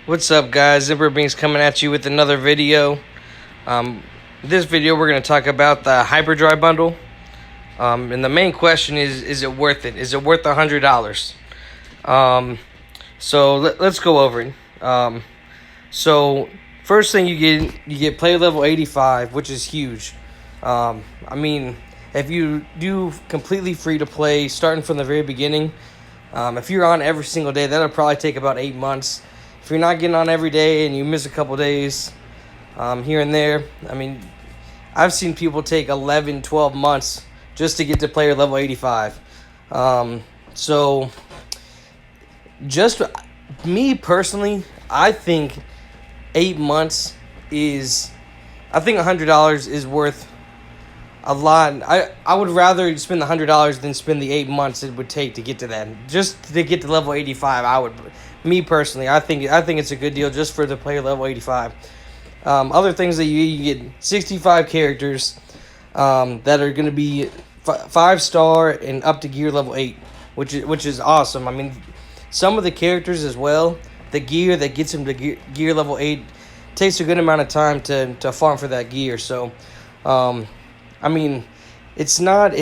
What's up, guys? Zipper Beans coming at you with another video. This video we're going to talk about the Hyperdrive Bundle. And the main question is it worth it? Is it worth $100? So let's go over it. So first thing you get player level 85, which is huge. I mean, if you do completely free to play, starting from the very beginning, if you're on every single day, that'll probably take about 8 months. If you're not getting on every day and you miss a couple days here and there, I mean, I've seen people take 11, 12 months just to get to player level 85. So just me personally, I think 8 months I think $100 is worth a lot. I would rather spend the $100 than spend the 8 months it would take to get to that. Just to get to level 85, me personally, I think it's a good deal just for the player level 85. Other things that you get 65 characters that are going to be 5-star and up to gear level 8, which is awesome. I mean, some of the characters as well, the gear that gets them to gear level 8 takes a good amount of time to farm for that gear. So, I mean, it's not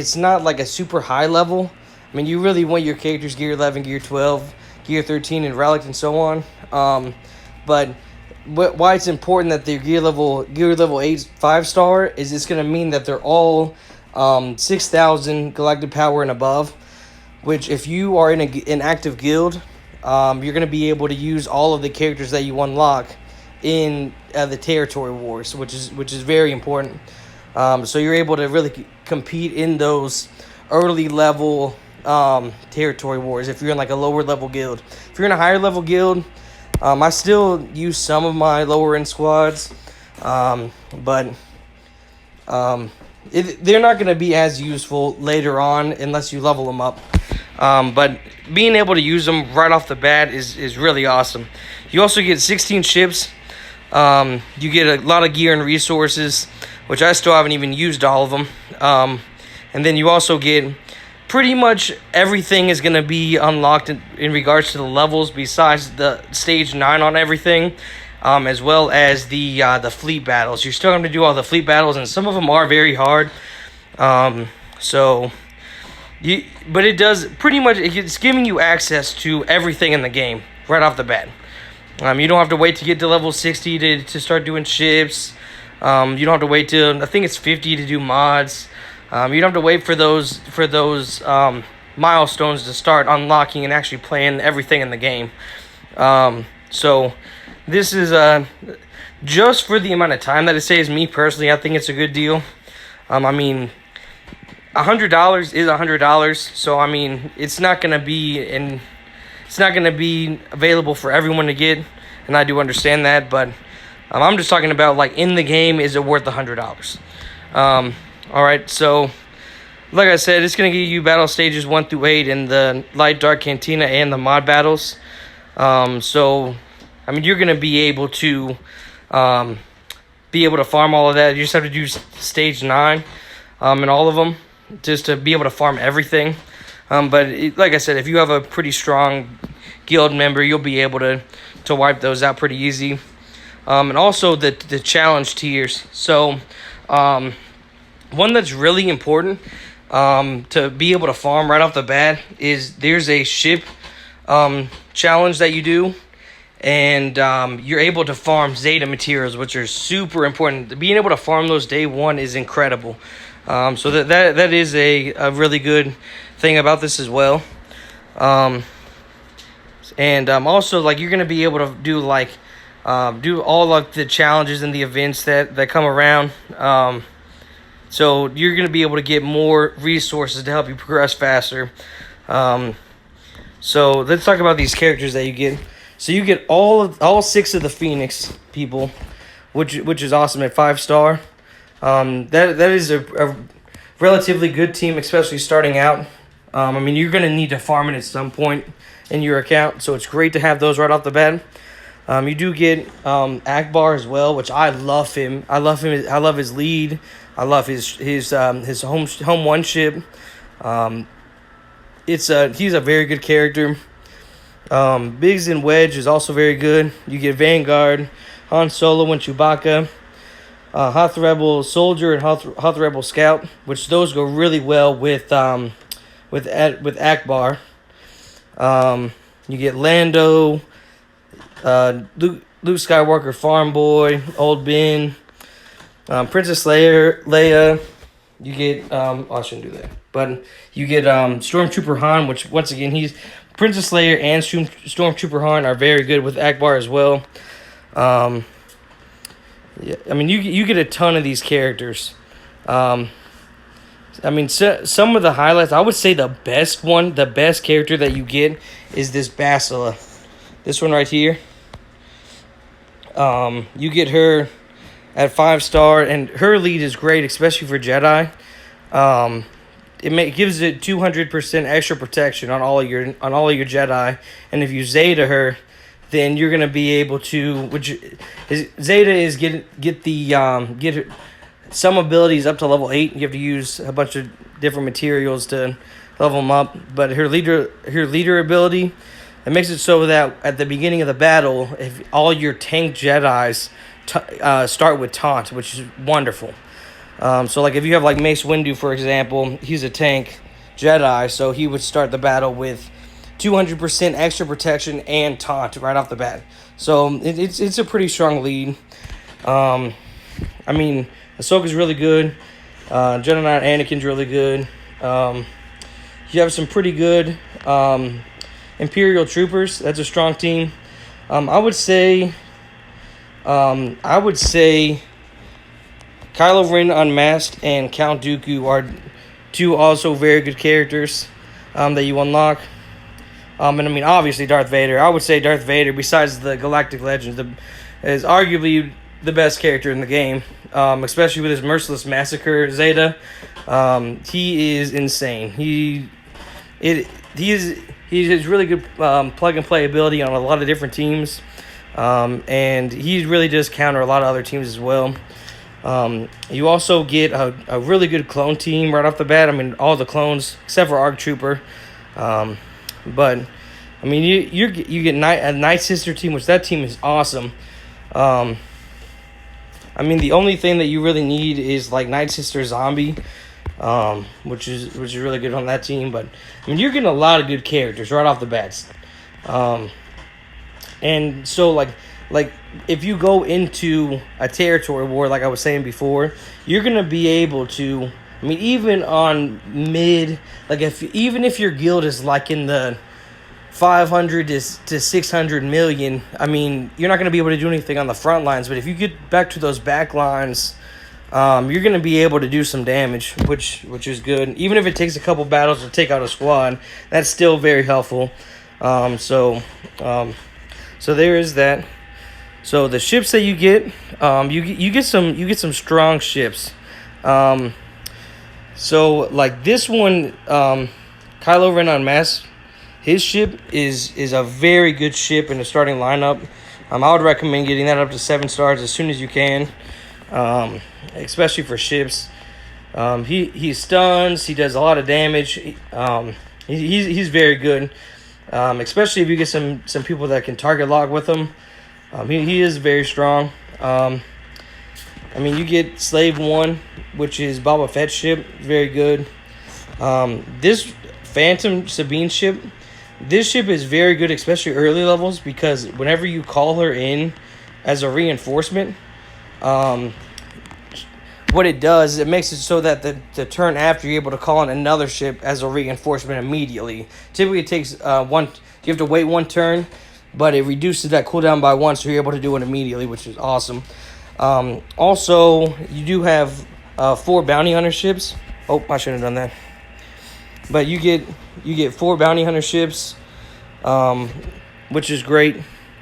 like a super high level. I mean, you really want your characters gear 11, gear 12, gear 13, and relic and so on. But why it's important that they're gear level 8 5-star is it's going to mean that they're all 6,000 galactic power and above, which if you are in an active guild, you're going to be able to use all of the characters that you unlock in the territory wars, which is very important. So you're able to really compete in those early level territory wars if you're in like a lower level guild. If you're in a higher level guild, I still use some of my lower end squads, but they're not going to be as useful later on unless you level them up. But being able to use them right off the bat is really awesome. You also get 16 ships. You get a lot of gear and resources, which I still haven't even used all of them. And then you also get pretty much everything is going to be unlocked in regards to the levels besides the stage 9 on everything, as well as the fleet battles. You're still going to do all the fleet battles, and some of them are very hard. But it does pretty much, it's giving you access to everything in the game right off the bat. You don't have to wait to get to level 60 to start doing ships. You don't have to wait till, I think it's 50 to do mods. You don't have to wait for those milestones to start unlocking and actually playing everything in the game. So this is just for the amount of time that it saves. Me personally, I think it's a good deal. I mean, $100 is $100. So I mean, it's not gonna be available for everyone to get, and I do understand that, but I'm just talking about, like, in the game, is it worth $100? Alright, so, like I said, it's going to give you battle stages 1 through 8 in the Light Dark Cantina and the mod battles. So, I mean, you're going to be able to farm all of that. You just have to do stage 9 in all of them just to be able to farm everything. But like I said, if you have a pretty strong guild member, you'll be able to wipe those out pretty easy. And also the challenge tiers. So, one that's really important to be able to farm right off the bat is there's a ship challenge that you do, and you're able to farm Zeta materials, which are super important. Being able to farm those day 1 is incredible. So that is a really good thing about this as well. And also, like, you're gonna be able to do do all of the challenges and the events that come around. So you're going to be able to get more resources to help you progress faster. So let's talk about these characters that you get. So you get all 6 of the Phoenix people, which is awesome at 5-star. That is a relatively good team, especially starting out. I mean, you're going to need to farm it at some point in your account, so it's great to have those right off the bat. You do get Akbar as well, which I love him. I love his lead. I love his home one ship. He's a very good character. Biggs and Wedge is also very good. You get Vanguard, Han Solo, and Chewbacca. Hoth Rebel Soldier and Hoth Rebel Scout, which those go really well with Akbar. You get Lando, Luke Skywalker, Farm Boy, Old Ben, Princess Leia. You get I shouldn't do that, but you get Stormtrooper Han, which once again Princess Leia and Stormtrooper Han are very good with Akbar as well. Yeah, I mean you get a ton of these characters. I mean, some of the highlights, I would say the best character that you get is this Bastila. This one right here. You get her at 5-star, and her lead is great, especially for Jedi. It gives it 200% extra protection on all of your Jedi, and if you Zeta her, then you're gonna be able to. Zeta is get her. Some abilities up to level 8, you have to use a bunch of different materials to level them up. But her leader ability, it makes it so that at the beginning of the battle, if all your tank Jedis start with taunt, which is wonderful. So like if you have like Mace Windu, for example, he's a tank Jedi, so he would start the battle with 200% extra protection and taunt right off the bat. So it's a pretty strong lead. I mean, Ahsoka's really good. Jedi Knight Anakin's really good. You have some pretty good Imperial troopers. That's a strong team. I would say Kylo Ren Unmasked and Count Dooku are two also very good characters that you unlock. And I mean, obviously Darth Vader. I would say Darth Vader, besides the Galactic Legends, is arguably the best character in the game, especially with his Merciless Massacre Zeta. He is insane. He has really good plug and play ability on a lot of different teams, and he really does counter a lot of other teams as well. You also get a really good clone team right off the bat. I mean, all the clones except for ARC Trooper, but I mean you get a Night Sister team, which that team is awesome. I mean, the only thing that you really need is like Night Sister Zombie, which is really good on that team. But I mean, you're getting a lot of good characters right off the bat. And so like if you go into a territory war, like I was saying before, you're gonna be able to. I mean, even on mid, like even if your guild is like in the 500 to 600 million, I mean, you're not going to be able to do anything on the front lines, but if you get back to those back lines, you're going to be able to do some damage, which is good. Even if it takes a couple battles to take out a squad, that's still very helpful. So there is that. So the ships that you get, you get some strong ships. So like this one, Kylo Ren Unmasked, his ship is a very good ship in the starting lineup. I would recommend getting that up to 7 stars as soon as you can, especially for ships. He stuns. He does a lot of damage. He's very good, especially if you get some people that can target lock with him. He is very strong. I mean, you get Slave 1, which is Boba Fett's ship. Very good. This Phantom Sabine ship, this ship is very good, especially early levels, because whenever you call her in as a reinforcement, what it does, it makes it so that the turn after you're able to call in another ship as a reinforcement immediately. Typically it takes you have to wait 1 turn, but it reduces that cooldown by 1, so you're able to do it immediately, which is awesome. Also, you do have 4 bounty hunter ships. Oh, I shouldn't have done that. But you get 4 bounty hunter ships, which is great.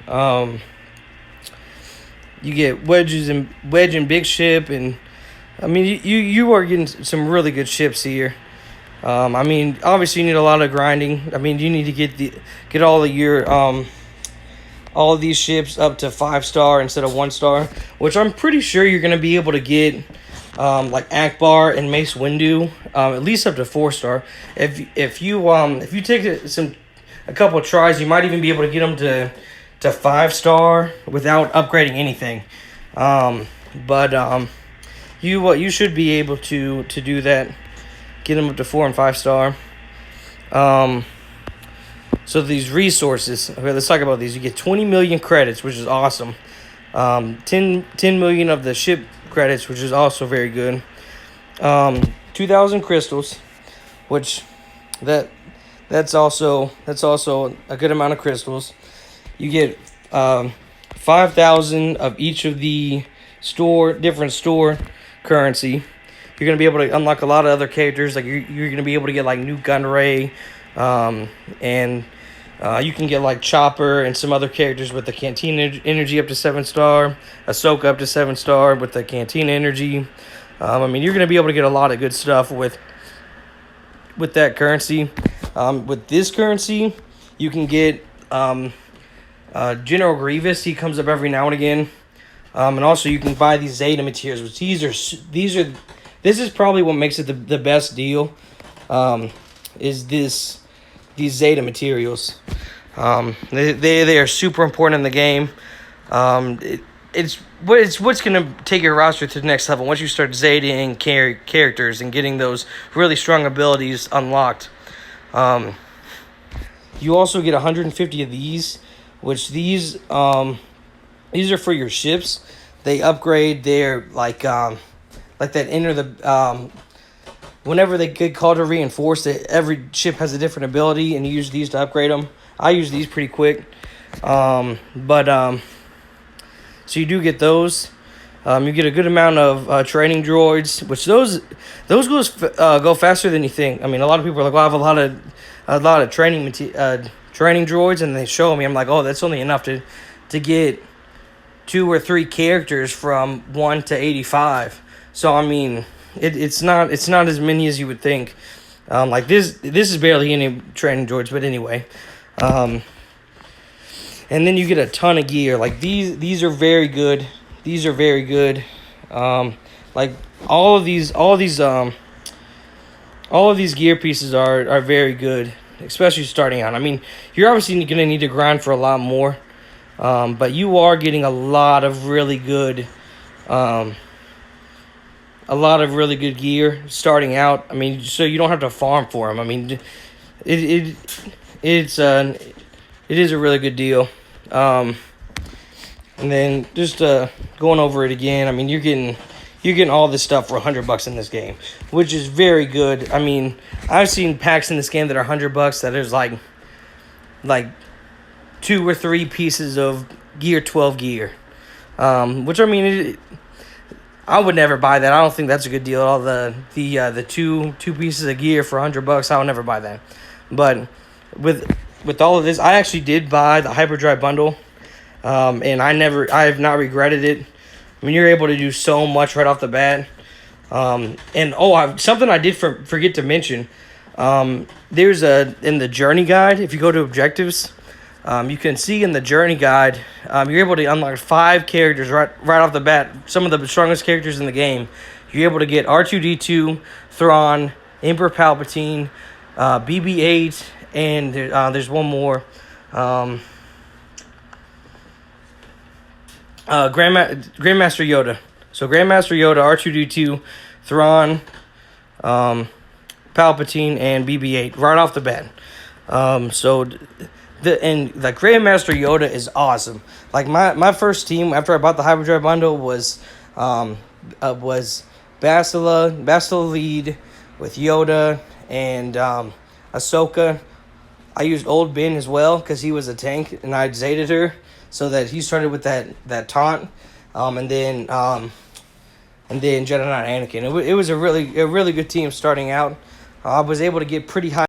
You get Wedge and Big Ship, and I mean you are getting some really good ships here. I mean, obviously you need a lot of grinding. I mean, you need to get all of your all of these ships up to 5-star instead of 1-star, which I'm pretty sure you're gonna be able to get. Like Akbar and Mace Windu, at least up to 4-star. If you take a a couple of tries, you might even be able to get them to 5-star without upgrading anything. But you should be able to do that. Get them up to 4 and 5-star. So these resources. Okay, let's talk about these. You get 20 million credits, which is awesome. 10 million of the ship credits, which is also very good. 2,000 crystals, which that's also a good amount of crystals. You get 5,000 of each of the different store currency. You're gonna be able to unlock a lot of other characters. Like you're gonna be able to get like new Gunray, and you can get like Chopper and some other characters with the Cantina energy up to 7-star, Ahsoka up to 7-star with the Cantina energy. I mean, you're gonna be able to get a lot of good stuff with that currency. With this currency, you can get General Grievous. He comes up every now and again, and also you can buy these Zeta materials. Which this is probably what makes it the best deal. Is these Zeta materials? They are super important in the game. It's what's gonna take your roster to the next level once you start Zetaing characters and getting those really strong abilities unlocked. You also get 150 of these, which these are for your ships. They upgrade their like that enter the whenever they get called to reinforce, that every ship has a different ability, and you use these to upgrade them. I use these pretty quick, so you do get those. You get a good amount of training droids, which those go faster than you think. I mean, a lot of people are like, "Well, I have a lot of training droids," and they show me. I'm like, "Oh, that's only enough to get 2 or 3 characters from 1 to 85." So I mean, it's not as many as you would think. Like this is barely any training droids, but anyway. And then you get a ton of gear. Like these are very good. These are very good. Like all of these gear pieces are very good, especially starting out. I mean, you're obviously gonna need to grind for a lot more, but you are getting a lot of really good gear starting out. I mean, so you don't have to farm for them. I mean, it is a really good deal. And then just going over it again, I mean, you're getting all this stuff for $100 in this game, which is very good. I mean, I've seen packs in this game that are $100 that is like 2 or 3 pieces of gear, 12 gear, which I mean, I would never buy that. I don't think that's a good deal. All the two pieces of gear for $100, I would never buy that. But with all of this, I actually did buy the Hyperdrive Bundle, and I have not regretted it. I mean, you're able to do so much right off the bat. Something I did forget to mention. There's in the journey guide, if you go to objectives, you can see in the journey guide, you're able to unlock 5 characters right off the bat. Some of the strongest characters in the game. You're able to get R2-D2, Thrawn, Emperor Palpatine, BB-8, and there's one more. Grandmaster Yoda. So Grandmaster Yoda, R2-D2, Thrawn, Palpatine, and BB-8 right off the bat. The Grandmaster Yoda is awesome. Like my first team after I bought the Hyperdrive Bundle was Bastila lead with Yoda and Ahsoka. I used Old Ben as well because he was a tank, and I Zetaed her so that he started with that taunt, and then Jedi Knight Anakin. It was a really good team starting out. I was able to get pretty high